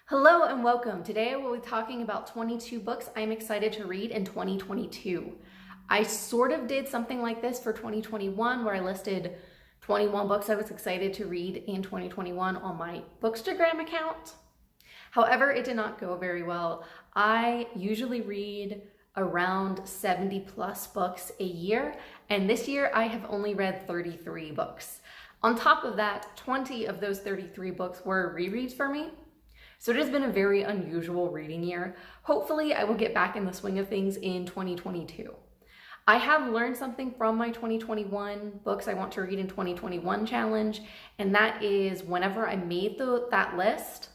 Hello and welcome. Today I will be talking about 22 books I'm excited to read in 2022. I sort of did something like this for 2021 where I listed 21 books I was excited to read in 2021 on my Bookstagram account. However, it did not go very well. I usually read around 70 plus books a year, and this year I have only read 33 books. On top of that, 20 of those 33 books were rereads for me. So it has been a very unusual reading year. Hopefully I will get back in the swing of things in 2022. I have learned something from my 2021 books I want to read in 2021 challenge, and that is whenever I made that list,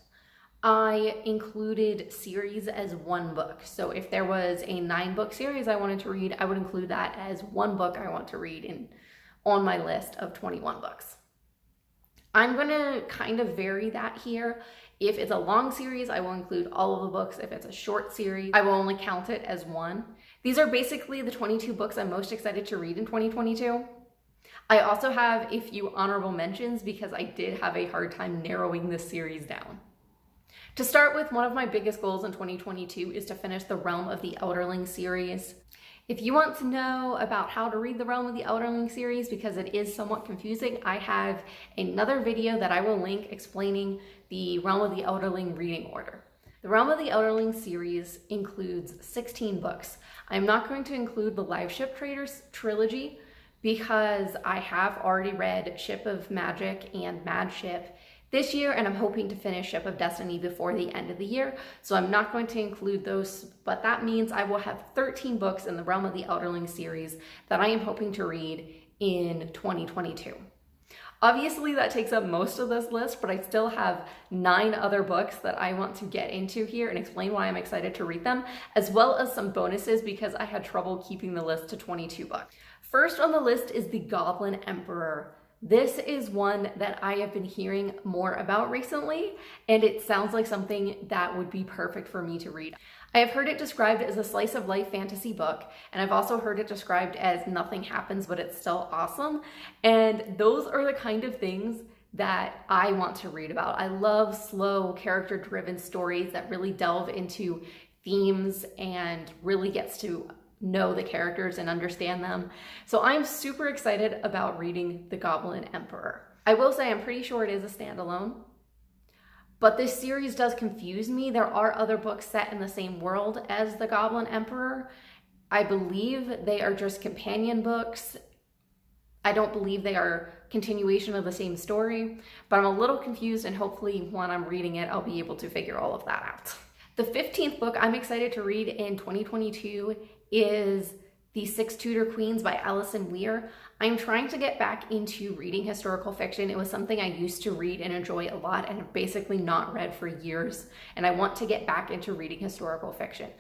I included series as one book. So if there was a 9-book series I wanted to read, I would include that as one book I want to read on my list of 21 books. I'm gonna kind of vary that here. If it's a long series, I will include all of the books. If it's a short series, I will only count it as one. These are basically the 22 books I'm most excited to read in 2022. I also have a few honorable mentions because I did have a hard time narrowing this series down. To start with, one of my biggest goals in 2022 is to finish the Realm of the Elderling series. If you want to know about how to read the Realm of the Elderling series, because it is somewhat confusing, I have another video that I will link explaining the Realm of the Elderling reading order. The Realm of the Elderling series includes 16 books. I'm not going to include the Live Ship Traders trilogy because I have already read Ship of Magic and Mad Ship this year, and I'm hoping to finish Ship of Destiny before the end of the year, so I'm not going to include those, but that means I will have 13 books in the Realm of the Elderling series that I am hoping to read in 2022. Obviously, that takes up most of this list, but I still have 9 other books that I want to get into here and explain why I'm excited to read them, as well as some bonuses because I had trouble keeping the list to 22 books. First on the list is the Goblin Emperor. This is one that I have been hearing more about recently, and it sounds like something that would be perfect for me to read. I have heard it described as a slice of life fantasy book, and I've also heard it described as nothing happens, but it's still awesome. And those are the kind of things that I want to read about. I love slow, character-driven stories that really delve into themes and really gets to know the characters and understand them. So I'm super excited about reading The Goblin Emperor. I will say I'm pretty sure it is a standalone, but this series does confuse me. There are other books set in the same world as The Goblin Emperor. I believe they are just companion books. I don't believe they are continuation of the same story, but I'm a little confused, and hopefully when I'm reading it, I'll be able to figure all of that out. The 15th book I'm excited to read in 2022 is the Six Tudor Queens by Allison Weir. I'm trying to get back into reading historical fiction. It was something I used to read and enjoy a lot and have basically not read for years, and I want to get back into reading historical fiction.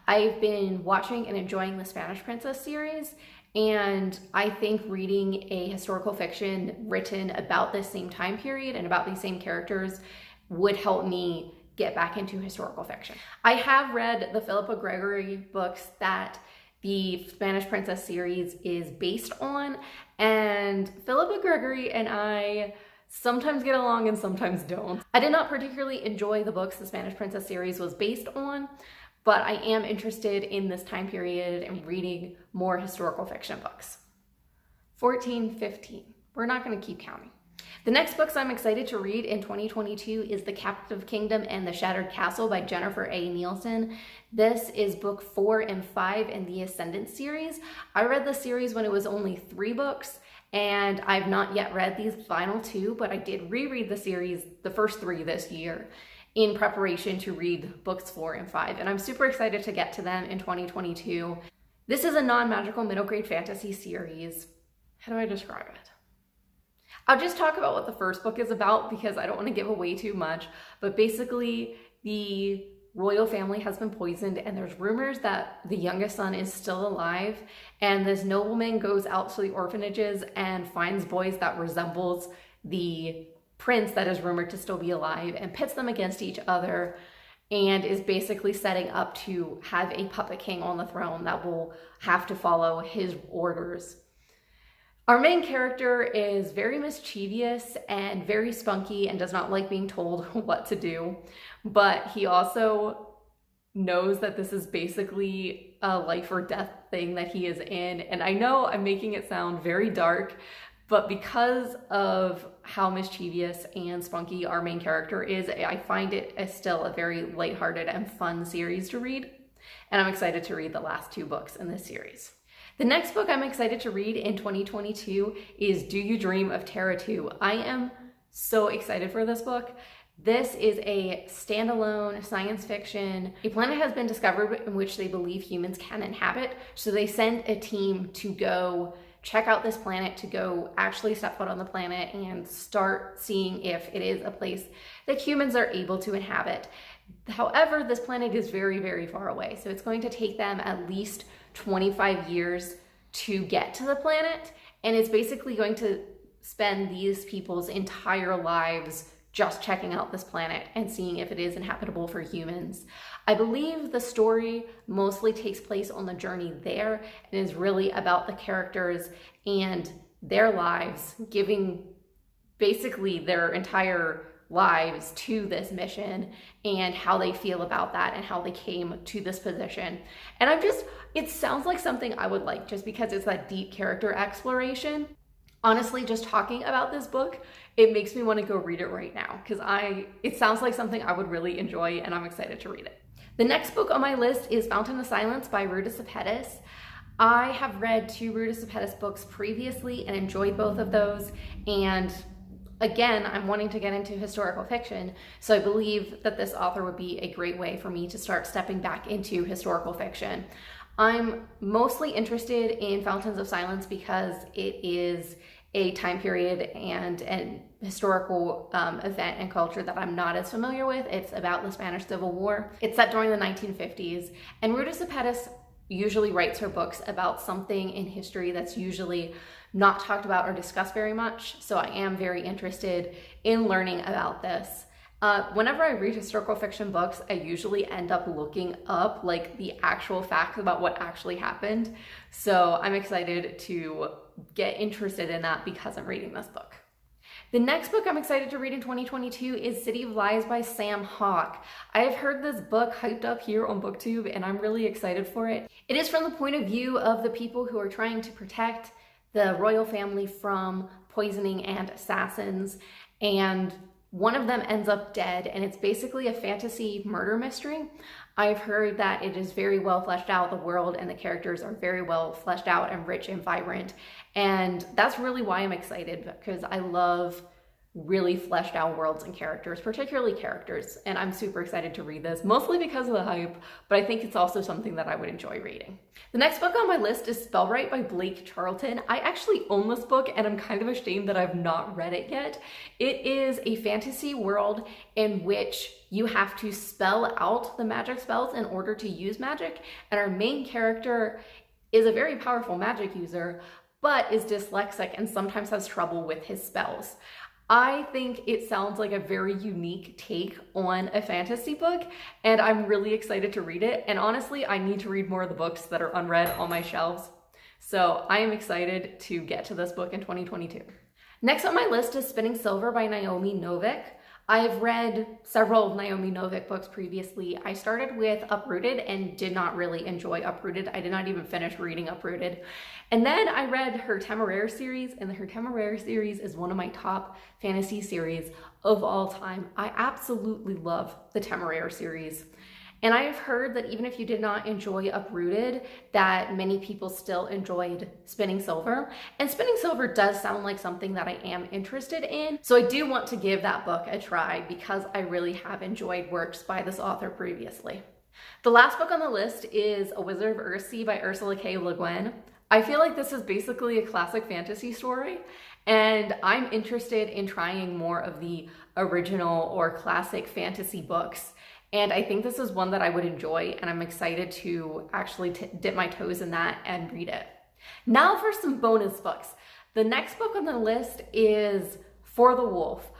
I've been watching and enjoying the Spanish Princess series, and I think reading a historical fiction written about this same time period and about these same characters would help me get back into historical fiction. I have read the Philippa Gregory books that the Spanish Princess series is based on, and Philippa Gregory and I sometimes get along and sometimes don't. I did not particularly enjoy the books the Spanish Princess series was based on, but I am interested in this time period and reading more historical fiction books. 14, 15. We're not going to keep counting. The next books I'm excited to read in 2022 is The Captive Kingdom and the Shattered Castle by Jennifer A. Nielson. This is book 4 and 5 in the Ascendant series. I read the series when it was only 3 books, and I've not yet read these final 2, but I did reread the series, the first 3 this year, in preparation to read books 4 and 5, and I'm super excited to get to them in 2022. This is a non-magical middle grade fantasy series. How do I describe it? I'll just talk about what the first book is about because I don't want to give away too much, but basically the royal family has been poisoned, and there's rumors that the youngest son is still alive, and this nobleman goes out to the orphanages and finds boys that resembles the prince that is rumored to still be alive and pits them against each other, and is basically setting up to have a puppet king on the throne that will have to follow his orders. Our main character is very mischievous and very spunky and does not like being told what to do. but he also knows that this is basically a life or death thing that he is in. And I know I'm making it sound very dark, but because of how mischievous and spunky our main character is, I find it as still a very lighthearted and fun series to read. And I'm excited to read the last 2 books in this series. The next book I'm excited to read in 2022 is Do You Dream of Terra-Two? I am so excited for this book. This is a standalone science fiction. A planet has been discovered in which they believe humans can inhabit, so they send a team to go check out this planet, to go actually step foot on the planet and start seeing if it is a place that humans are able to inhabit. However, this planet is very, very far away, so it's going to take them at least 25 years to get to the planet, and it's basically going to spend these people's entire lives just checking out this planet and seeing if it is inhabitable for humans. I believe the story mostly takes place on the journey there and is really about the characters and their lives, giving basically their entire lives to this mission and how they feel about that and how they came to this position. And it sounds like something I would like, just because it's that deep character exploration. Honestly, just talking about this book, it makes me want to go read it right now, because it sounds like something I would really enjoy, and I'm excited to read it. The next book on my list is Fountain of Silence by Ruta Sepetys. I have read 2 Ruta Sepetys books previously and enjoyed both of those, and again, I'm wanting to get into historical fiction, so I believe that this author would be a great way for me to start stepping back into historical fiction. I'm mostly interested in Fountains of Silence because it is a time period and an historical event and culture that I'm not as familiar with. It's about the Spanish Civil War. It's set during the 1950s, and Ruta Sepetys usually writes her books about something in history that's usually not talked about or discussed very much, so I am very interested in learning about this. Whenever I read historical fiction books, I usually end up looking up like the actual facts about what actually happened. So I'm excited to get interested in that because I'm reading this book. The next book I'm excited to read in 2022 is City of Lies by Sam Hawke. I have heard this book hyped up here on BookTube, and I'm really excited for it. It is from the point of view of the people who are trying to protect the royal family from poisoning and assassins, and one of them ends up dead, and it's basically a fantasy murder mystery. I've heard that it is very well fleshed out, the world and the characters are very well fleshed out and rich and vibrant, and that's really why I'm excited, because I love really fleshed out worlds and characters, particularly characters, and I'm super excited to read this, mostly because of the hype, but I think it's also something that I would enjoy reading. The next book on my list is Spellwrite by Blake Charlton. I actually own this book, and I'm kind of ashamed that I've not read it yet. It is a fantasy world in which you have to spell out the magic spells in order to use magic, and our main character is a very powerful magic user, but is dyslexic and sometimes has trouble with his spells. I think it sounds like a very unique take on a fantasy book, and I'm really excited to read it. And honestly, I need to read more of the books that are unread on my shelves. So I am excited to get to this book in 2022. Next on my list is Spinning Silver by Naomi Novik. I've read several Naomi Novik books previously. I started with Uprooted and did not really enjoy Uprooted. I did not even finish reading Uprooted. And then I read her Temeraire series, and her Temeraire series is one of my top fantasy series of all time. I absolutely love the Temeraire series. And I have heard that even if you did not enjoy Uprooted, that many people still enjoyed Spinning Silver. And Spinning Silver does sound like something that I am interested in. So I do want to give that book a try because I really have enjoyed works by this author previously. The last book on the list is A Wizard of Earthsea by Ursula K. Le Guin. I feel like this is basically a classic fantasy story, and I'm interested in trying more of the original or classic fantasy books. And I think this is one that I would enjoy, and I'm excited to actually dip my toes in that and read it. Now for some bonus books. The next book on the list is For the Wolf.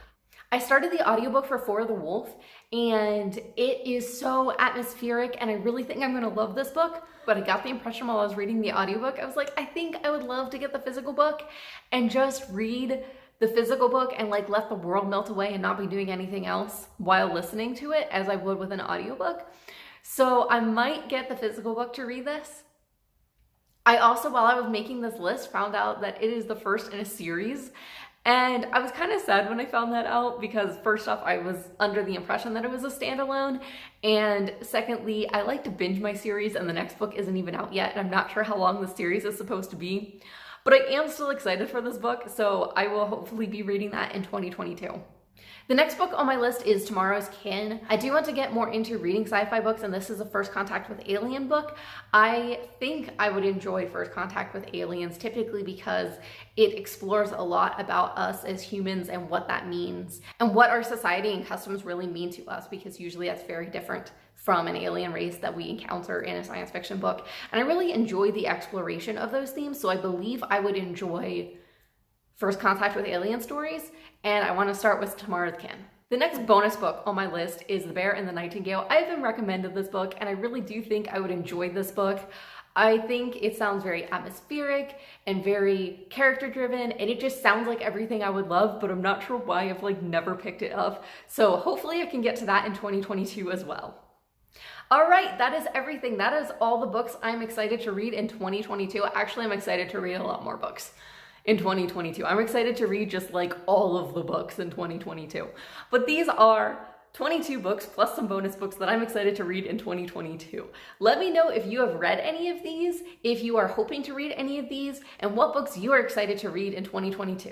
I started the audiobook for For the Wolf, and it is so atmospheric, and I really think I'm gonna love this book, but I got the impression while I was reading the audiobook, I was like, I think I would love to get the physical book and just read the physical book and like let the world melt away and not be doing anything else while listening to it as I would with an audiobook. So I might get the physical book to read this. I also, while I was making this list, found out that it is the first in a series. And I was kind of sad when I found that out because first off, I was under the impression that it was a standalone. And secondly, I like to binge my series and the next book isn't even out yet. And I'm not sure how long the series is supposed to be. But I am still excited for this book, so I will hopefully be reading that in 2022. The next book on my list is Tomorrow's Kin. I do want to get more into reading sci-fi books, and this is a First Contact with Alien book. I think I would enjoy First Contact with Aliens typically because it explores a lot about us as humans and what that means and what our society and customs really mean to us, because usually that's very different from an alien race that we encounter in a science fiction book. And I really enjoy the exploration of those themes, so I believe I would enjoy First Contact with Alien stories, and I want to start with Tomorrow's Kin. The next bonus book on my list is The Bear and the Nightingale. I've been recommended this book, and I really do think I would enjoy this book. I think it sounds very atmospheric and very character-driven, and it just sounds like everything I would love, but I'm not sure why I've like never picked it up. So hopefully I can get to that in 2022 as well. All right, that is everything. That is all the books I'm excited to read in 2022. Actually, I'm excited to read a lot more books in 2022. I'm excited to read just like all of the books in 2022. But these are 22 books plus some bonus books that I'm excited to read in 2022. Let me know if you have read any of these, if you are hoping to read any of these, and what books you are excited to read in 2022.